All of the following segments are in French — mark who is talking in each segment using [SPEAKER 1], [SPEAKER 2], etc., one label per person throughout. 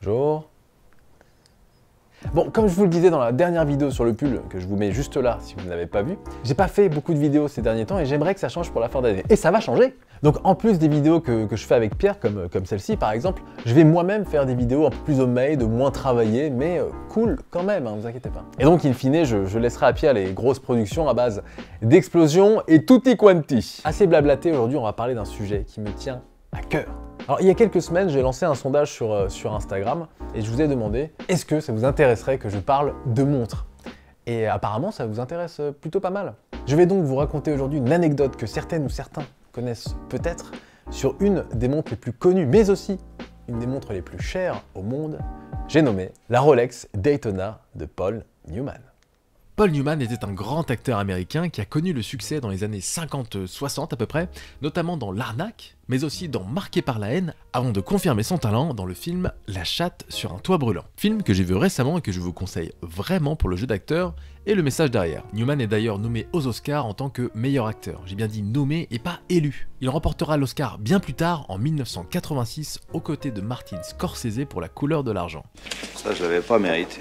[SPEAKER 1] Bonjour. Bon, comme je vous le disais dans la dernière vidéo sur le pull, que je vous mets juste là si vous ne l'avez pas vu, j'ai pas fait beaucoup de vidéos ces derniers temps et j'aimerais que ça change pour la fin d'année. Et ça va changer! Donc en plus des vidéos que je fais avec Pierre, comme celle-ci par exemple, je vais moi-même faire des vidéos un peu plus homemade, moins travaillées, mais cool quand même, hein, vous inquiétez pas. Et donc in fine, je laisserai à Pierre les grosses productions à base d'explosions et tutti quanti. Assez blablaté, aujourd'hui on va parler d'un sujet qui me tient à cœur. Alors il y a quelques semaines, j'ai lancé un sondage sur Instagram et je vous ai demandé est-ce que ça vous intéresserait que je parle de montres? Et apparemment ça vous intéresse plutôt pas mal. Je vais donc vous raconter aujourd'hui une anecdote que certaines ou certains connaissent peut-être sur une des montres les plus connues, mais aussi une des montres les plus chères au monde. J'ai nommé la Rolex Daytona de Paul Newman.
[SPEAKER 2] Paul Newman était un grand acteur américain qui a connu le succès dans les années 50-60 à peu près, notamment dans L'Arnaque, mais aussi dans Marqué par la haine, avant de confirmer son talent dans le film La chatte sur un toit brûlant. Film que j'ai vu récemment et que je vous conseille vraiment pour le jeu d'acteur et le message derrière. Newman est d'ailleurs nommé aux Oscars en tant que meilleur acteur. J'ai bien dit nommé et pas élu. Il remportera l'Oscar bien plus tard, en 1986, aux côtés de Martin Scorsese pour La couleur de l'argent.
[SPEAKER 3] Ça, je l'avais pas mérité.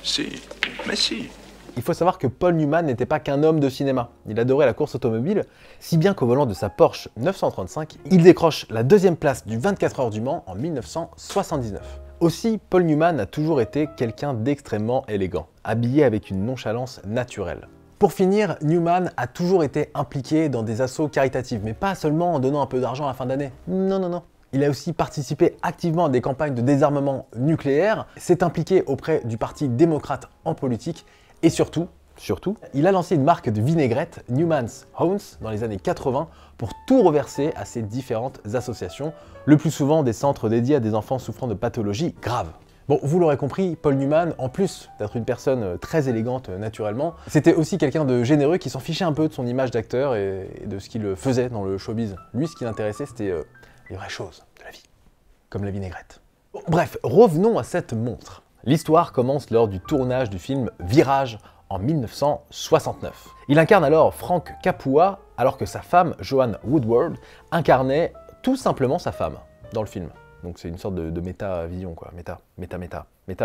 [SPEAKER 3] Si, mais si.
[SPEAKER 1] Il faut savoir que Paul Newman n'était pas qu'un homme de cinéma. Il adorait la course automobile, si bien qu'au volant de sa Porsche 935, il décroche la deuxième place du 24 heures du Mans en 1979. Aussi, Paul Newman a toujours été quelqu'un d'extrêmement élégant, habillé avec une nonchalance naturelle. Pour finir, Newman a toujours été impliqué dans des assos caritatifs, mais pas seulement en donnant un peu d'argent à la fin d'année. Non, non, non. Il a aussi participé activement à des campagnes de désarmement nucléaire, s'est impliqué auprès du Parti démocrate en politique et surtout, il a lancé une marque de vinaigrette, Newman's Own, dans les années 80 pour tout reverser à ses différentes associations, le plus souvent des centres dédiés à des enfants souffrant de pathologies graves. Bon, vous l'aurez compris, Paul Newman, en plus d'être une personne très élégante naturellement, c'était aussi quelqu'un de généreux qui s'en fichait un peu de son image d'acteur et de ce qu'il faisait dans le showbiz. Lui, ce qui l'intéressait, c'était les vraies choses de la vie, comme la vinaigrette. Bon, bref, revenons à cette montre. L'histoire commence lors du tournage du film Virage en 1969. Il incarne alors Frank Capua, alors que sa femme, Joanne Woodward, incarnait tout simplement sa femme dans le film. Donc c'est une sorte de méta-vision, quoi. Méta,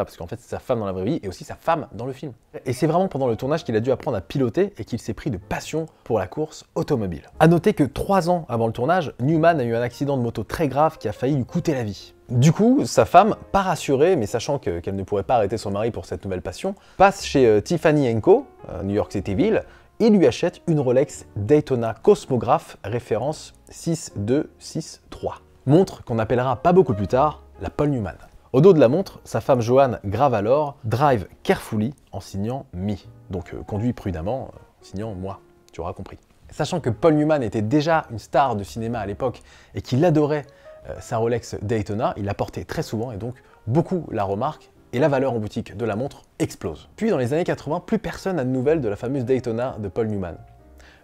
[SPEAKER 1] parce qu'en fait c'est sa femme dans la vraie vie et aussi sa femme dans le film. Et c'est vraiment pendant le tournage qu'il a dû apprendre à piloter et qu'il s'est pris de passion pour la course automobile. A noter que 3 ans avant le tournage, Newman a eu un accident de moto très grave qui a failli lui coûter la vie. Du coup, sa femme, pas rassurée, mais sachant qu'elle ne pourrait pas arrêter son mari pour cette nouvelle passion, passe chez Tiffany & Co, New York City Ville, et lui achète une Rolex Daytona Cosmograph référence 6263. Montre qu'on appellera pas beaucoup plus tard la Paul Newman. Au dos de la montre, sa femme Joanne grave alors « Drive carefully » en signant « Me ». Donc conduis prudemment, en signant « Moi », tu auras compris. Sachant que Paul Newman était déjà une star de cinéma à l'époque et qu'il adorait sa Rolex Daytona, il la portait très souvent et donc beaucoup la remarquent et la valeur en boutique de la montre explose. Puis dans les années 80, plus personne n'a de nouvelles de la fameuse Daytona de Paul Newman.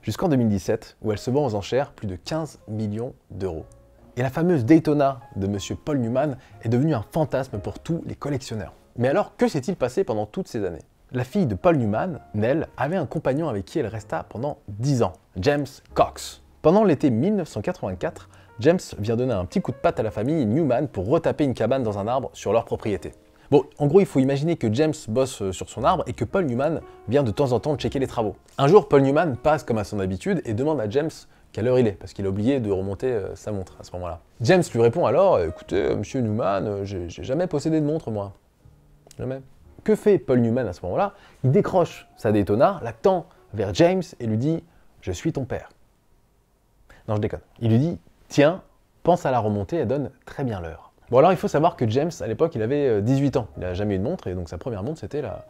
[SPEAKER 1] Jusqu'en 2017, où elle se vend aux enchères plus de 15 millions d'euros. Et la fameuse Daytona de Monsieur Paul Newman est devenue un fantasme pour tous les collectionneurs. Mais alors, que s'est-il passé pendant toutes ces années? La fille de Paul Newman, Nell, avait un compagnon avec qui elle resta pendant 10 ans, James Cox. Pendant l'été 1984, James vient donner un petit coup de patte à la famille Newman pour retaper une cabane dans un arbre sur leur propriété. Bon, en gros, il faut imaginer que James bosse sur son arbre et que Paul Newman vient de temps en temps checker les travaux. Un jour, Paul Newman passe comme à son habitude et demande à James quelle heure il est, parce qu'il a oublié de remonter sa montre à ce moment-là. James lui répond alors « Écoutez, monsieur Newman, j'ai jamais possédé de montre, moi. Jamais. » Que fait Paul Newman à ce moment-là? Il décroche sa Daytona, la tend vers James et lui dit « Je suis ton père. » Non, je déconne. Il lui dit « Tiens, pense à la remonter, elle donne très bien l'heure. » Bon alors, il faut savoir que James, à l'époque, il avait 18 ans. Il n'a jamais eu de montre, et donc sa première montre, c'était la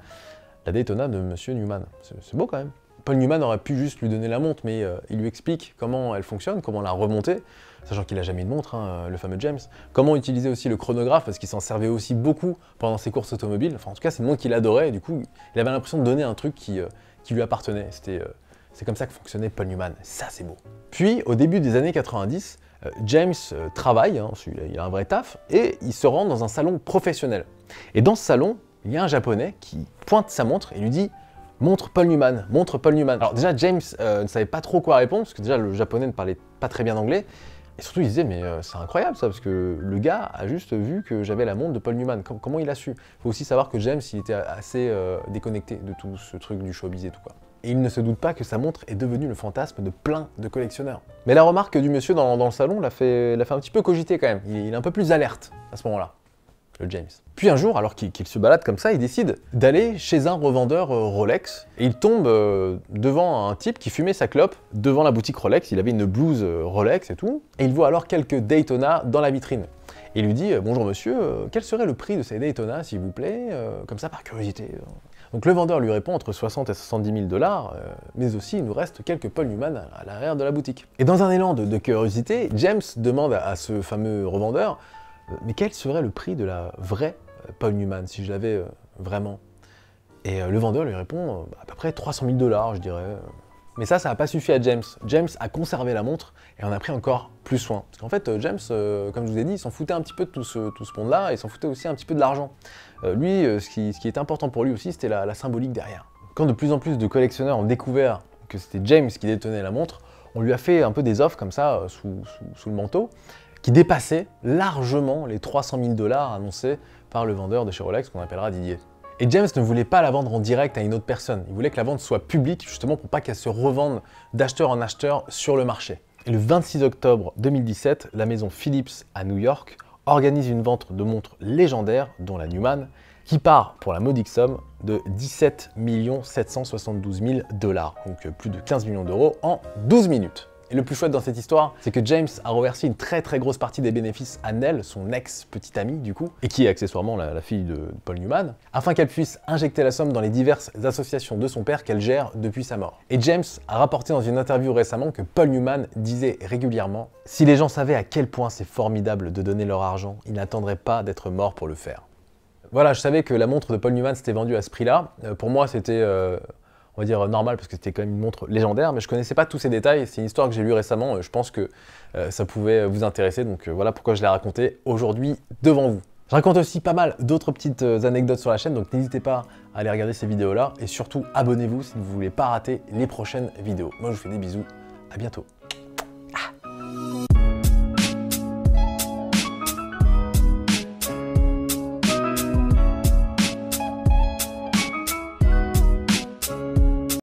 [SPEAKER 1] Daytona de monsieur Newman. C'est beau quand même. Paul Newman aurait pu juste lui donner la montre, mais il lui explique comment elle fonctionne, comment la remonter, sachant qu'il n'a jamais eu de montre, hein, le fameux James. Comment utiliser aussi le chronographe, parce qu'il s'en servait aussi beaucoup pendant ses courses automobiles. Enfin, en tout cas, c'est une montre qu'il adorait, et du coup, il avait l'impression de donner un truc qui lui appartenait. C'est comme ça que fonctionnait Paul Newman. Ça, c'est beau. Puis, au début des années 90, James travaille, hein, il a un vrai taf, et il se rend dans un salon professionnel. Et dans ce salon, il y a un Japonais qui pointe sa montre et lui dit « Montre Paul Newman, montre Paul Newman ». Alors déjà, James ne savait pas trop quoi répondre, parce que déjà, le Japonais ne parlait pas très bien anglais, Et surtout, il disait, mais c'est incroyable ça, parce que le gars a juste vu que j'avais la montre de Paul Newman. Comment il a su? Il faut aussi savoir que James, il était assez déconnecté de tout ce truc du showbiz et tout, quoi. Et il ne se doute pas que sa montre est devenue le fantasme de plein de collectionneurs. Mais la remarque du monsieur dans le salon l'a fait un petit peu cogiter quand même. Il est un peu plus alerte à ce moment-là, le James. Puis un jour, alors qu'il se balade comme ça, il décide d'aller chez un revendeur Rolex. Et il tombe devant un type qui fumait sa clope devant la boutique Rolex. Il avait une blouse Rolex et tout. Et il voit alors quelques Daytona dans la vitrine. Et il lui dit « Bonjour monsieur, quel serait le prix de ces Daytona s'il vous plaît ?» Comme ça par curiosité. Donc le vendeur lui répond entre 60 et 70 000 $, mais aussi il nous reste quelques Paul Newman à l'arrière de la boutique. Et dans un élan de curiosité, James demande à ce fameux revendeur mais quel serait le prix de la vraie Paul Newman si je l'avais vraiment? Et le vendeur lui répond à peu près 300 000 $, je dirais. Mais ça n'a pas suffi à James. James a conservé la montre et en a pris encore plus soin. Parce qu'en fait, James, comme je vous ai dit, il s'en foutait un petit peu de tout ce monde-là, et il s'en foutait aussi un petit peu de l'argent. Lui, ce qui était important pour lui aussi, c'était la symbolique derrière. Quand de plus en plus de collectionneurs ont découvert que c'était James qui détenait la montre, on lui a fait un peu des offres comme ça, sous le manteau, qui dépassaient largement les 300 000 $ annoncés par le vendeur de chez Rolex, qu'on appellera Didier. Et James ne voulait pas la vendre en direct à une autre personne. Il voulait que la vente soit publique, justement pour pas qu'elle se revende d'acheteur en acheteur sur le marché. Et le 26 octobre 2017, la maison Philips à New York organise une vente de montres légendaires, dont la Newman, qui part pour la modique somme de 17 772 000 $, donc plus de 15 millions d'euros en 12 minutes. Et le plus chouette dans cette histoire, c'est que James a reversé une très grosse partie des bénéfices à Nell, son ex-petite amie du coup, et qui est accessoirement la fille de Paul Newman, afin qu'elle puisse injecter la somme dans les diverses associations de son père qu'elle gère depuis sa mort. Et James a rapporté dans une interview récemment que Paul Newman disait régulièrement « Si les gens savaient à quel point c'est formidable de donner leur argent, ils n'attendraient pas d'être morts pour le faire. » Voilà, je savais que la montre de Paul Newman s'était vendue à ce prix-là. Pour moi, c'était... on va dire normal parce que c'était quand même une montre légendaire, mais je connaissais pas tous ces détails. C'est une histoire que j'ai lue récemment, je pense que ça pouvait vous intéresser, donc voilà pourquoi je l'ai raconté aujourd'hui devant vous. Je raconte aussi pas mal d'autres petites anecdotes sur la chaîne, donc n'hésitez pas à aller regarder ces vidéos-là, et surtout abonnez-vous si vous voulez pas rater les prochaines vidéos. Moi je vous fais des bisous, à bientôt.